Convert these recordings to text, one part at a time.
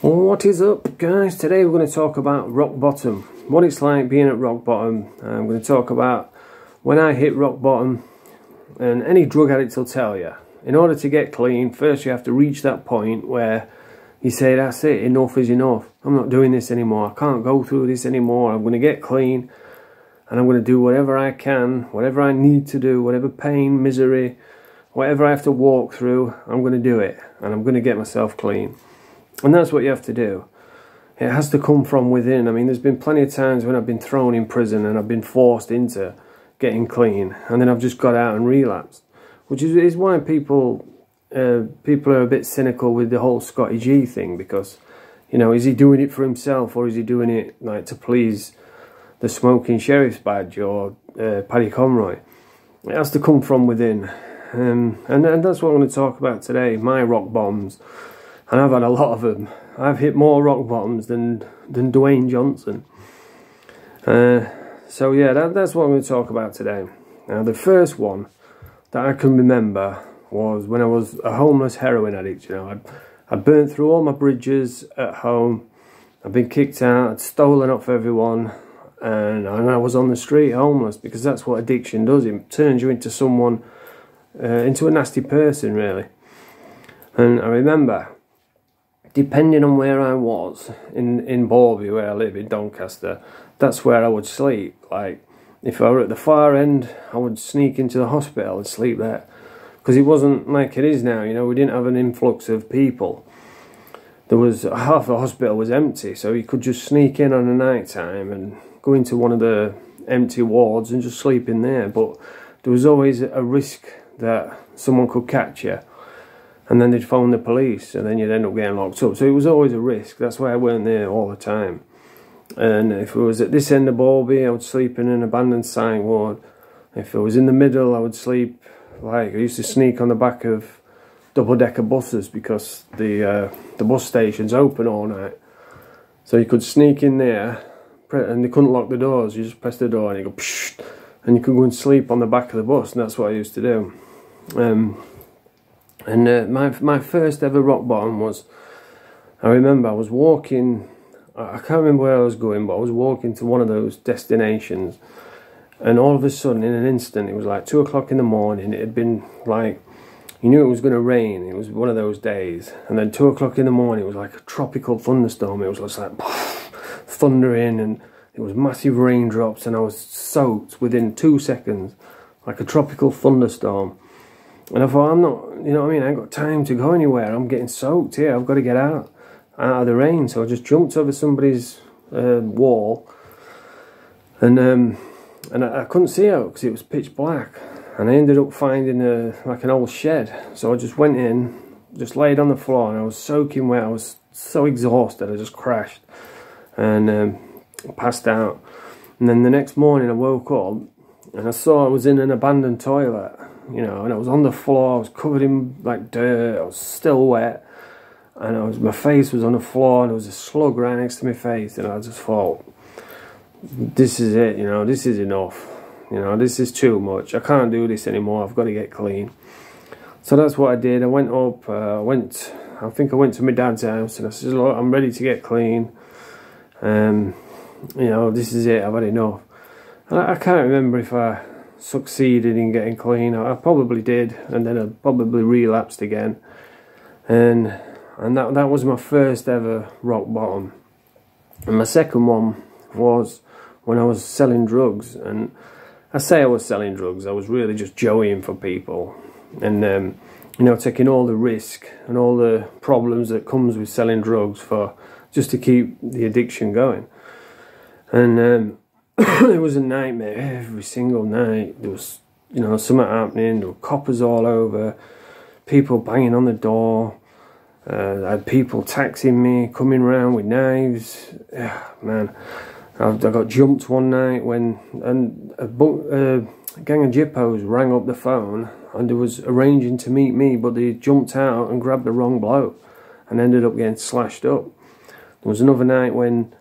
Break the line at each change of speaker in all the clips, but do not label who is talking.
What is up, guys? Today we're going to talk about rock bottom, what it's like being at rock bottom. I'm going to talk about when I hit rock bottom, and any drug addict will tell you, in order to get clean, first you have to reach that point where you say, that's it, enough is enough. I'm not doing this anymore. I can't go through this anymore. I'm going to get clean, and I'm going to do whatever I can, whatever I need to do, whatever pain, misery, whatever I have to walk through, I'm going to do it, and I'm going to get myself clean. And that's what you have to do. It has to come from within. I mean, there's been plenty of times when I've been thrown in prison and I've been forced into getting clean, and then I've just got out and relapsed, which is why people are a bit cynical with the whole Scotty G thing, because, you know, is he doing it for himself, or is he doing it like to please the smoking sheriff's badge or Paddy Conroy? It has to come from within, and that's what I'm going to talk about today, my rock bottoms. And I've had a lot of them. I've hit more rock bottoms than Dwayne Johnson. So yeah, that's what I'm going to talk about today. Now, the first one that I can remember was when I was a homeless heroin addict. You know, I burnt through all my bridges at home. I'd been kicked out. I'd stolen off everyone, and I was on the street homeless, because that's what addiction does. It turns you into someone, into a nasty person, really. And I remember, depending on where I was, in Borby, where I live, in Doncaster, that's where I would sleep. Like, if I were at the far end, I would sneak into the hospital and sleep there. Because it wasn't like it is now, you know, we didn't have an influx of people. There was, half the hospital was empty, so you could just sneak in on a night time and go into one of the empty wards and just sleep in there. But there was always a risk that someone could catch you, and then they'd phone the police, and then you'd end up getting locked up. So it was always a risk. That's why I weren't there all the time. And if it was at this end of Borby, I would sleep in an abandoned psych ward. If it was in the middle, I would sleep, like, I used to sneak on the back of double-decker buses, because the bus station's open all night. So you could sneak in there, and they couldn't lock the doors. You just press the door and you go, psh, and you could go and sleep on the back of the bus, and that's what I used to do. My first ever rock bottom was, I remember I was walking, I can't remember where I was going, but I was walking to one of those destinations, and all of a sudden, in an instant, it was like 2 o'clock in the morning. It had been like, you knew it was going to rain. It was one of those days, and then 2 o'clock in the morning, it was like a tropical thunderstorm. It was just like thundering, and it was massive raindrops, and I was soaked within 2 seconds, like a tropical thunderstorm. And I thought, I'm not, you know what I mean, I ain't got time to go anywhere. I'm getting soaked here. I've got to get out of the rain. So I just jumped over somebody's wall, and I couldn't see out because it was pitch black. And I ended up finding like an old shed. So I just went in, just laid on the floor, and I was soaking wet. I was so exhausted, I just crashed and passed out. And then the next morning I woke up, and I saw I was in an abandoned toilet. You know, and I was on the floor, I was covered in like dirt, I was still wet, and my face was on the floor, and there was a slug right next to my face, and I just thought, this is it, you know, this is enough, you know, this is too much, I can't do this anymore, I've got to get clean. So that's what I did. I went up, I think I went to my dad's house, and I said, look, I'm ready to get clean, you know, this is it, I've had enough. And I can't remember if I succeeded in getting clean. I probably did, and then I probably relapsed again, and that was my first ever rock bottom. And my second one was when I was selling drugs. And I say I was selling drugs, I was really just joeying for people, and you know, taking all the risk and all the problems that comes with selling drugs for just to keep the addiction going. And it was a nightmare every single night. There was, you know, something happening. There were coppers all over, people banging on the door. I had people taxing me, coming round with knives. Man, I got jumped one night when a gang of jippos rang up the phone, and they was arranging to meet me, but they jumped out and grabbed the wrong bloke and ended up getting slashed up. There was another night when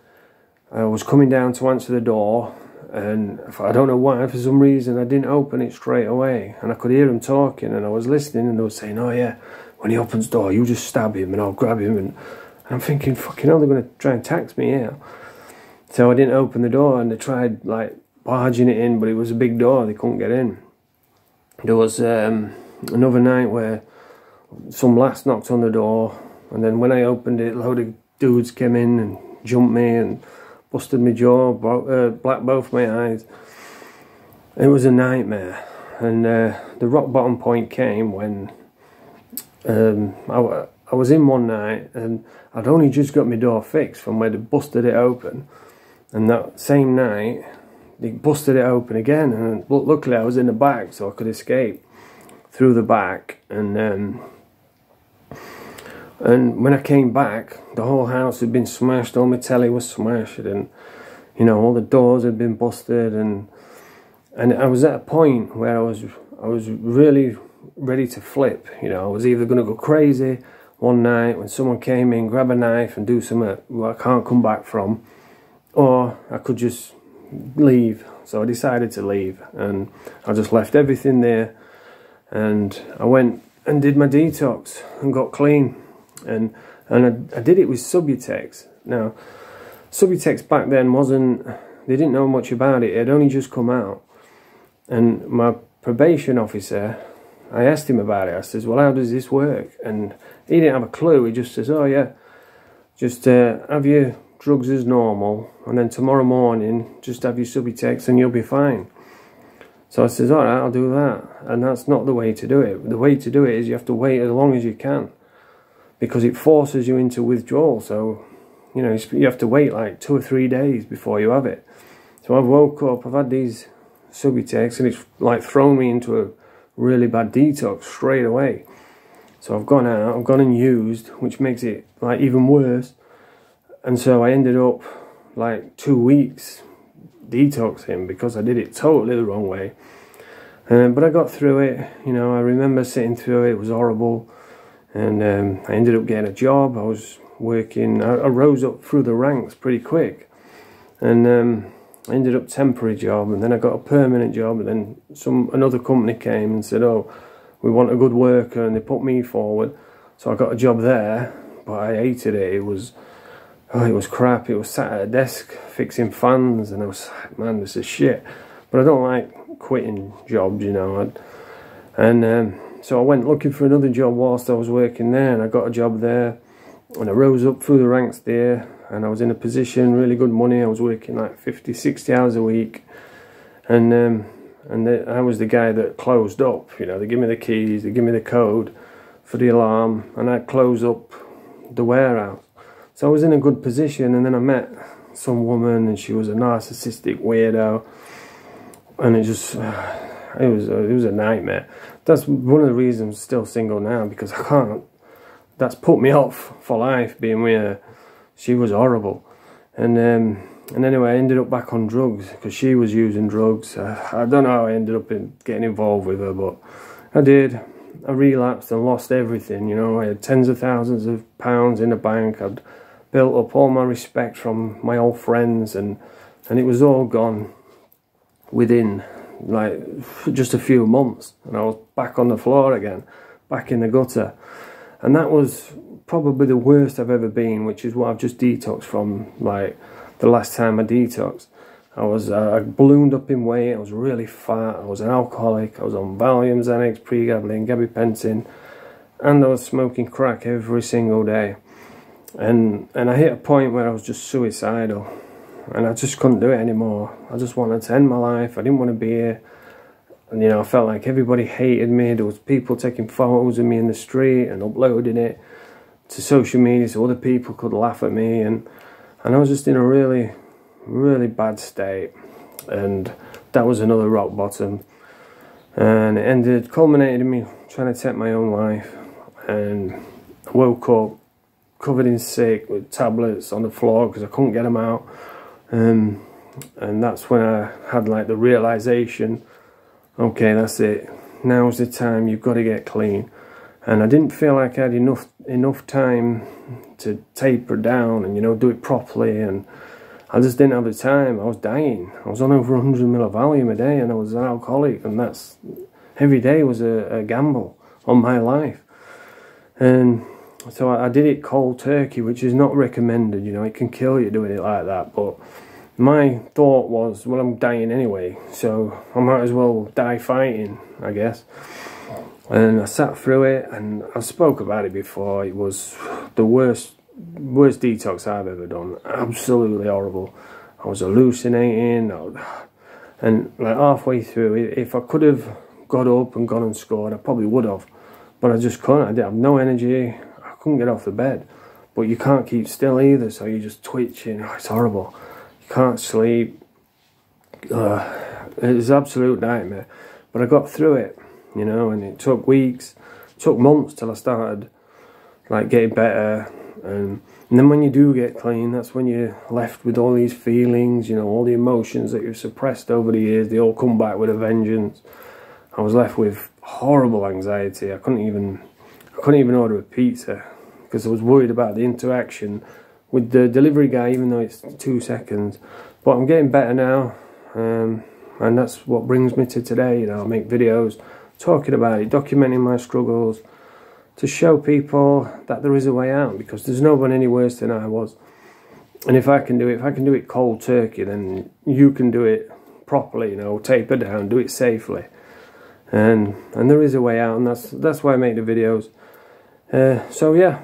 I was coming down to answer the door, and I don't know why, for some reason I didn't open it straight away, and I could hear them talking, and I was listening, and they were saying, oh yeah, when he opens the door, you just stab him and I'll grab him. I'm thinking, fucking hell, they're going to try and tax me here. So I didn't open the door, and they tried like barging it in, but it was a big door, they couldn't get in. There was another night where some lass knocked on the door, and then when I opened it, a load of dudes came in and jumped me and busted my jaw, blacked both my eyes. It was a nightmare. And the rock bottom point came when I was in one night, and I'd only just got my door fixed from where they busted it open. And that same night, they busted it open again, and luckily I was in the back, so I could escape through the back. And when I came back, the whole house had been smashed, all my telly was smashed, and you know, all the doors had been busted, and I was at a point where I was really ready to flip. You know, I was either going to go crazy one night when someone came in, grab a knife and do something I can't come back from, or I could just leave. So I decided to leave, and I just left everything there, and I went and did my detox and got clean, and I did it with Subutex. Now, Subutex back then they didn't know much about it. It had only just come out, and my probation officer, I asked him about it. I says, well, how does this work? And he didn't have a clue. He just says, oh yeah, just have your drugs as normal, and then tomorrow morning just have your Subutex and you'll be fine. So I says, all right, I'll do that. And that's not the way to do it. The way to do it is you have to wait as long as you can, because it forces you into withdrawal. So, you know, you have to wait like 2 or 3 days before you have it. So I've woke up, I've had these Subutex, and it's like thrown me into a really bad detox straight away. So I've gone out, I've gone and used, which makes it like even worse. And so I ended up like 2 weeks detoxing because I did it totally the wrong way. But I got through it. You know, I remember sitting through it. It was horrible. And I ended up getting a job. I was working, I rose up through the ranks pretty quick. And I ended up temporary job, and then I got a permanent job, and then another company came and said, oh, we want a good worker, and they put me forward. So I got a job there, but I hated it. It was crap. It was sat at a desk fixing fans, and I was like, man, this is shit. But I don't like quitting jobs, you know. So I went looking for another job whilst I was working there, and I got a job there, and I rose up through the ranks there, and I was in a position, really good money. I was working like 50, 60 hours a week, and I was the guy that closed up. You know, they give me the keys, they give me the code for the alarm, and I'd close up the warehouse. So I was in a good position, and then I met some woman, and she was a narcissistic weirdo, and it was a nightmare. That's one of the reasons I'm still single now, because I can't. That's put me off for life, being with her. She was horrible. And anyway, I ended up back on drugs because she was using drugs. I don't know how I ended up getting involved with her, but I did. I relapsed and lost everything, you know. I had tens of thousands of pounds in the bank. I'd built up all my respect from my old friends, and it was all gone within like just a few months, and I was back on the floor again, back in the gutter. And that was probably the worst I've ever been, which is what I've just detoxed from. Like the last time I detoxed, I ballooned up in weight. I was really fat. I was an alcoholic. I was on Valium, Xanax, pregabalin, gabapentin, and I was smoking crack every single day. And I hit a point where I was just suicidal, and I just couldn't do it anymore. I just wanted to end my life. I didn't want to be here. And, you know, I felt like everybody hated me. There was people taking photos of me in the street and uploading it to social media so other people could laugh at me. And I was just in a really, really bad state. And that was another rock bottom. And it culminated in me trying to take my own life. And I woke up covered in sick with tablets on the floor because I couldn't get them out. And that's when I had like the realization, okay, that's it. Now's the time. You've got to get clean. And I didn't feel like I had enough time to taper down and, you know, do it properly. And I just didn't have the time. I was dying. I was on over 100 ml of Valium a day, and I was an alcoholic. And every day was a gamble on my life. And So I did it cold turkey, which is not recommended, you know, it can kill you doing it like that. But my thought was, well, I'm dying anyway, so I might as well die fighting, I guess. And I sat through it, and I spoke about it before. It was the worst detox I've ever done. Absolutely horrible. I was hallucinating, and like halfway through, if I could have got up and gone and scored, I probably would have. But I just couldn't. I didn't have no energy. I couldn't get off the bed. But you can't keep still either, so you're just twitching. Oh, it's horrible. You can't sleep. It's an absolute nightmare. But I got through it, you know, and it took weeks, it took months till I started like getting better. And then when you do get clean, that's when you're left with all these feelings, you know, all the emotions that you've suppressed over the years. They all come back with a vengeance. I was left with horrible anxiety. I couldn't even order a pizza because I was worried about the interaction with the delivery guy, even though it's 2 seconds. But I'm getting better now, and that's what brings me to today. You know, I make videos talking about it, documenting my struggles, to show people that there is a way out, because there's no one any worse than I was. And if I can do it cold turkey, then you can do it properly, you know, taper down, do it safely. And there is a way out, and that's why I make the videos. So yeah,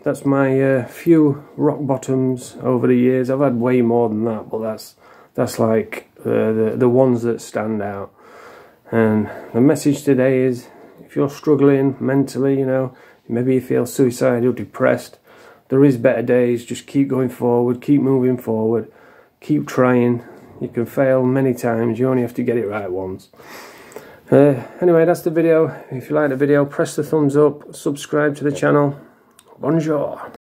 that's my few rock bottoms over the years. I've had way more than that, but that's like the ones that stand out. And the message today is, if you're struggling mentally, you know, maybe you feel suicidal, depressed, there is better days. Just keep going forward, keep moving forward, keep trying. You can fail many times, you only have to get it right once. Anyway, that's the video. If you like the video, press the thumbs up, subscribe to the channel. Bonjour.